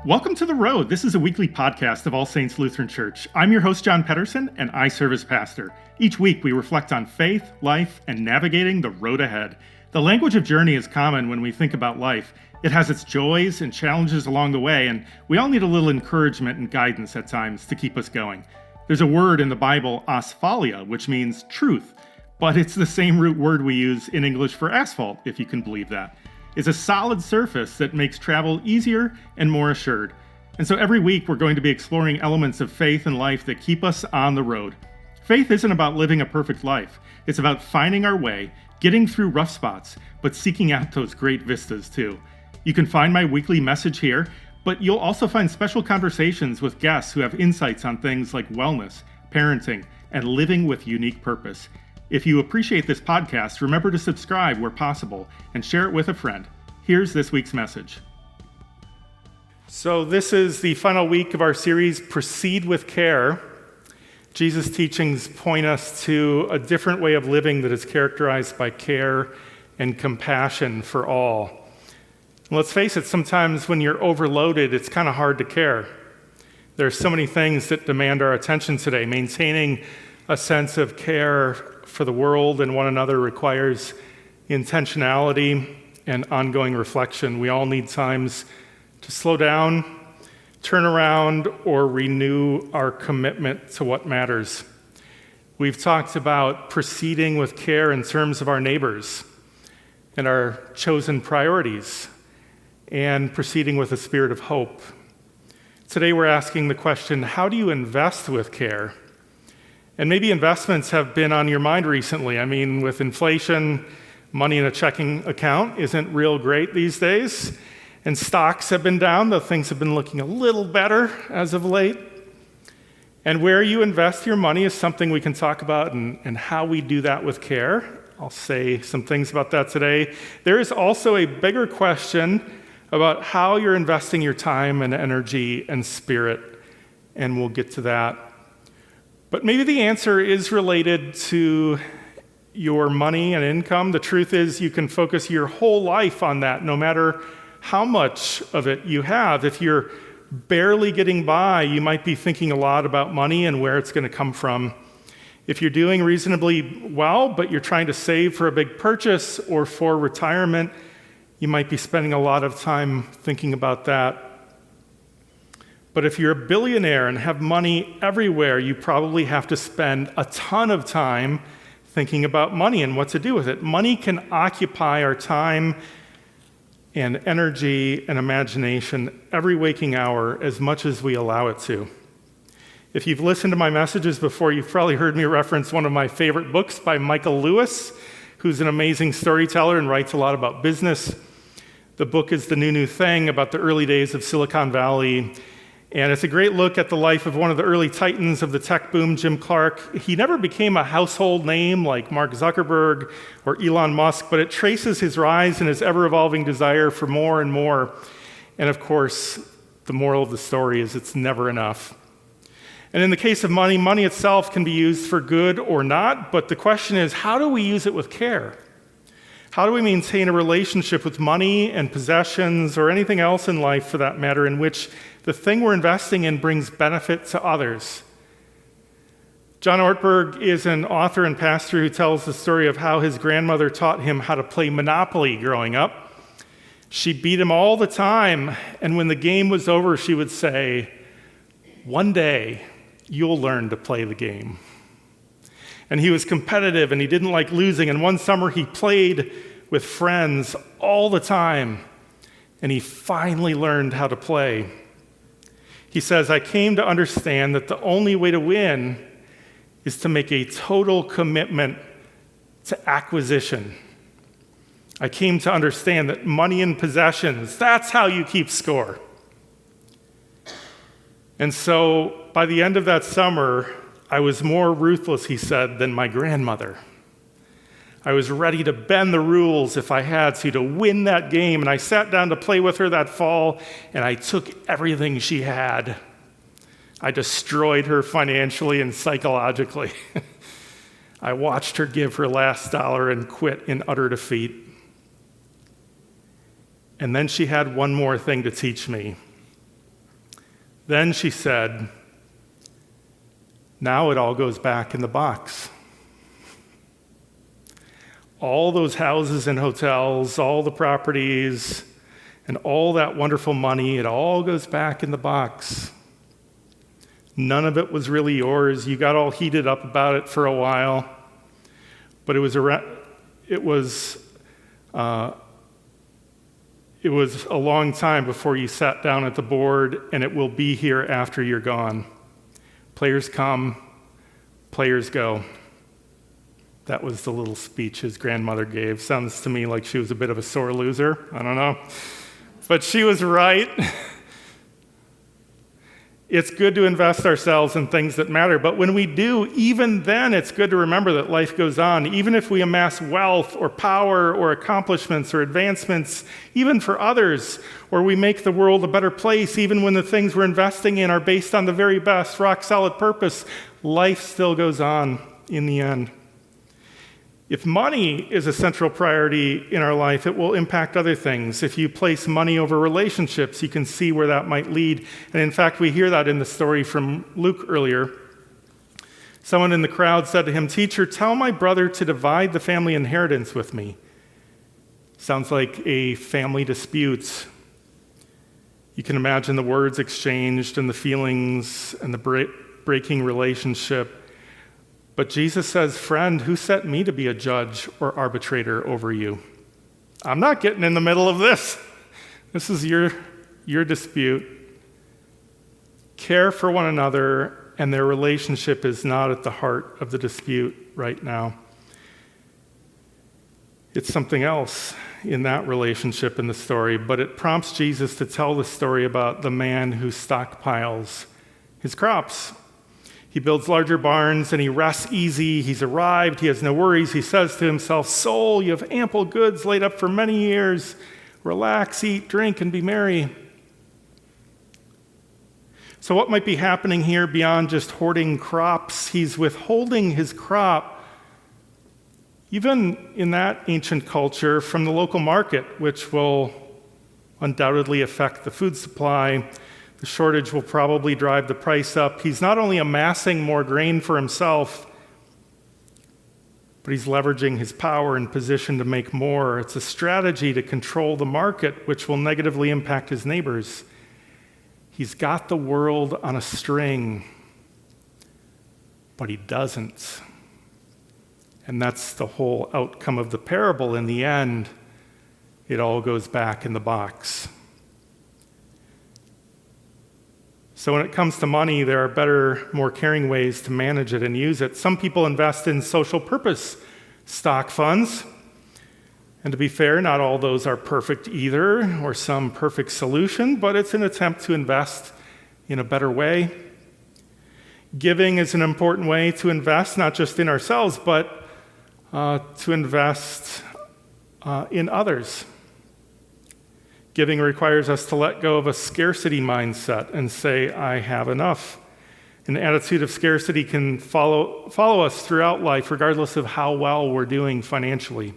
Welcome to The Road. This is a weekly podcast of All Saints Lutheran Church. I'm your host, John Pedersen, and I serve as pastor. Each week, we reflect on faith, life, and navigating the road ahead. The language of journey is common when we think about life. It has its joys and challenges along the way, and we all need a little encouragement and guidance at times to keep us going. There's a word in the Bible, asphalia, which means truth, but it's the same root word we use in English for asphalt, if you can believe that. It's a solid surface that makes travel easier and more assured. And so every week we're going to be exploring elements of faith and life that keep us on the road. Faith isn't about living a perfect life. It's about finding our way, getting through rough spots, but seeking out those great vistas too. You can find my weekly message here, but you'll also find special conversations with guests who have insights on things like wellness, parenting, and living with unique purpose. If you appreciate this podcast, remember to subscribe where possible and share it with a friend. Here's this week's message. So this is the final week of our series, Proceed with Care. Jesus' teachings point us to a different way of living that is characterized by care and compassion for all. And let's face it, sometimes when you're overloaded, it's kind of hard to care. There are so many things that demand our attention today. Maintaining a sense of care for the world and one another requires intentionality and ongoing reflection. We all need times to slow down, turn around, or renew our commitment to what matters. We've talked about proceeding with care in terms of our neighbors and our chosen priorities, and proceeding with a spirit of hope. Today we're asking the question, how do you invest with care? And maybe investments have been on your mind recently. I mean, with inflation, money in a checking account isn't real great these days. And stocks have been down, though things have been looking a little better as of late. And where you invest your money is something we can talk about and how we do that with care. I'll say some things about that today. There is also a bigger question about how you're investing your time and energy and spirit, and we'll get to that. But maybe the answer is related to your money and income. The truth is you can focus your whole life on that, no matter how much of it you have. If you're barely getting by, you might be thinking a lot about money and where it's going to come from. If you're doing reasonably well, but you're trying to save for a big purchase or for retirement, you might be spending a lot of time thinking about that. But if you're a billionaire and have money everywhere, you probably have to spend a ton of time thinking about money and what to do with it. Money can occupy our time and energy and imagination every waking hour as much as we allow it to. If you've listened to my messages before, you've probably heard me reference one of my favorite books by Michael Lewis, who's an amazing storyteller and writes a lot about business. The book is The New Thing, about the early days of Silicon Valley. And it's a great look at the life of one of the early titans of the tech boom, Jim Clark. He never became a household name like Mark Zuckerberg or Elon Musk, but it traces his rise and his ever-evolving desire for more and more. And of course, the moral of the story is it's never enough. And in the case of money, money itself can be used for good or not, but the question is, how do we use it with care? How do we maintain a relationship with money and possessions or anything else in life, for that matter, in which the thing we're investing in brings benefit to others? John Ortberg is an author and pastor who tells the story of how his grandmother taught him how to play Monopoly growing up. She beat him all the time, and when the game was over, she would say, "One day, you'll learn to play the game." And he was competitive, and he didn't like losing, and one summer he played with friends all the time, and he finally learned how to play. He says, "I came to understand that the only way to win is to make a total commitment to acquisition. I came to understand that money and possessions, that's how you keep score." And so by the end of that summer, I was more ruthless, he said, than my grandmother. I was ready to bend the rules if I had to win that game. And I sat down to play with her that fall, and I took everything she had. I destroyed her financially and psychologically. I watched her give her last dollar and quit in utter defeat. And then she had one more thing to teach me. Then she said, now it all goes back in the box. All those houses and hotels, all the properties, and all that wonderful money, it all goes back in the box. None of it was really yours. You got all heated up about it for a while, but it was a long time before you sat down at the board, and it will be here after you're gone. Players come, players go. That was the little speech his grandmother gave. Sounds to me like she was a bit of a sore loser. I don't know. But she was right. It's good to invest ourselves in things that matter. But when we do, even then, it's good to remember that life goes on. Even if we amass wealth or power or accomplishments or advancements, even for others, or we make the world a better place, even when the things we're investing in are based on the very best, rock-solid purpose, life still goes on in the end. If money is a central priority in our life, it will impact other things. If you place money over relationships, you can see where that might lead. And in fact, we hear that in the story from Luke earlier. Someone in the crowd said to him, "Teacher, tell my brother to divide the family inheritance with me." Sounds like a family dispute. You can imagine the words exchanged and the feelings and the breaking relationship. But Jesus says, "Friend, who set me to be a judge or arbitrator over you? I'm not getting in the middle of this. This is your dispute. Care for one another, and their relationship is not at the heart of the dispute right now. It's something else in that relationship in the story, but it prompts Jesus to tell the story about the man who stockpiles his crops. He builds larger barns and he rests easy. He's arrived. He has no worries. He says to himself, "Soul, you have ample goods laid up for many years. Relax, eat, drink, and be merry." So what might be happening here beyond just hoarding crops? He's withholding his crop, even in that ancient culture, from the local market, which will undoubtedly affect the food supply. The shortage will probably drive the price up. He's not only amassing more grain for himself, but he's leveraging his power and position to make more. It's a strategy to control the market, which will negatively impact his neighbors. He's got the world on a string, but he doesn't. And that's the whole outcome of the parable. In the end, it all goes back in the box. So when it comes to money, there are better, more caring ways to manage it and use it. Some people invest in social purpose stock funds. And to be fair, not all those are perfect either, or some perfect solution, but it's an attempt to invest in a better way. Giving is an important way to invest, not just in ourselves, but to invest in others. Giving requires us to let go of a scarcity mindset and say, "I have enough." An attitude of scarcity can follow us throughout life, regardless of how well we're doing financially.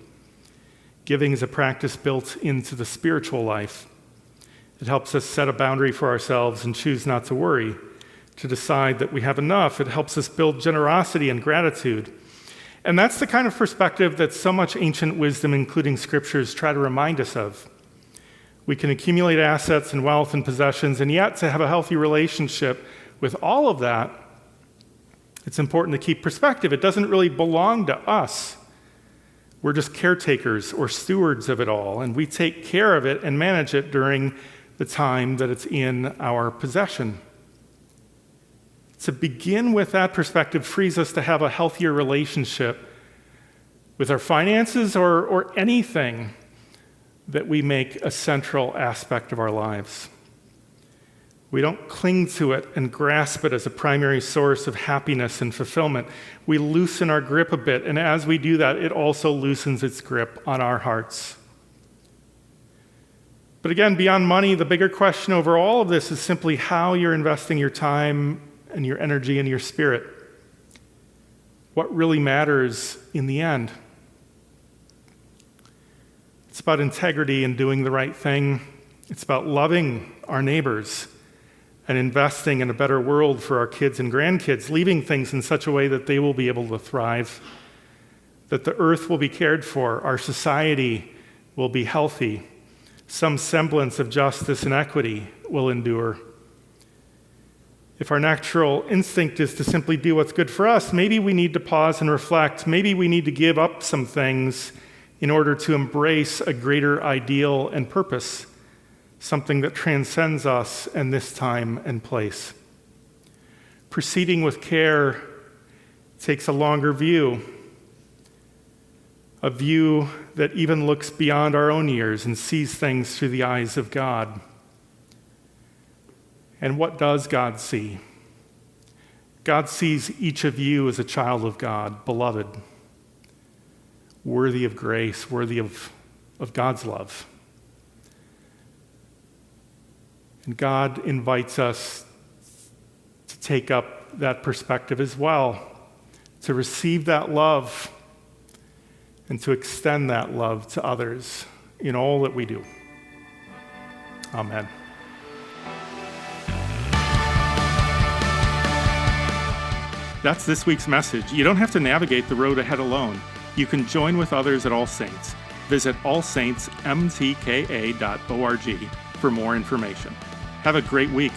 Giving is a practice built into the spiritual life. It helps us set a boundary for ourselves and choose not to worry, to decide that we have enough. It helps us build generosity and gratitude. And that's the kind of perspective that so much ancient wisdom, including scriptures, try to remind us of. We can accumulate assets and wealth and possessions, and yet to have a healthy relationship with all of that, it's important to keep perspective. It doesn't really belong to us. We're just caretakers or stewards of it all, and we take care of it and manage it during the time that it's in our possession. To begin with that perspective frees us to have a healthier relationship with our finances or anything that we make a central aspect of our lives. We don't cling to it and grasp it as a primary source of happiness and fulfillment. We loosen our grip a bit, and as we do that, it also loosens its grip on our hearts. But again, beyond money, the bigger question over all of this is simply how you're investing your time and your energy and your spirit. What really matters in the end? It's about integrity and doing the right thing. It's about loving our neighbors and investing in a better world for our kids and grandkids, leaving things in such a way that they will be able to thrive, that the earth will be cared for, our society will be healthy, some semblance of justice and equity will endure. If our natural instinct is to simply do what's good for us, maybe we need to pause and reflect. Maybe we need to give up some things in order to embrace a greater ideal and purpose, something that transcends us and this time and place. Proceeding with care takes a longer view, a view that even looks beyond our own ears and sees things through the eyes of God. And what does God see? God sees each of you as a child of God, beloved, worthy of grace, worthy of God's love. And God invites us to take up that perspective as well, to receive that love and to extend that love to others in all that we do. Amen. That's this week's message. You don't have to navigate the road ahead alone. You can join with others at All Saints. Visit allsaintsmtka.org for more information. Have a great week.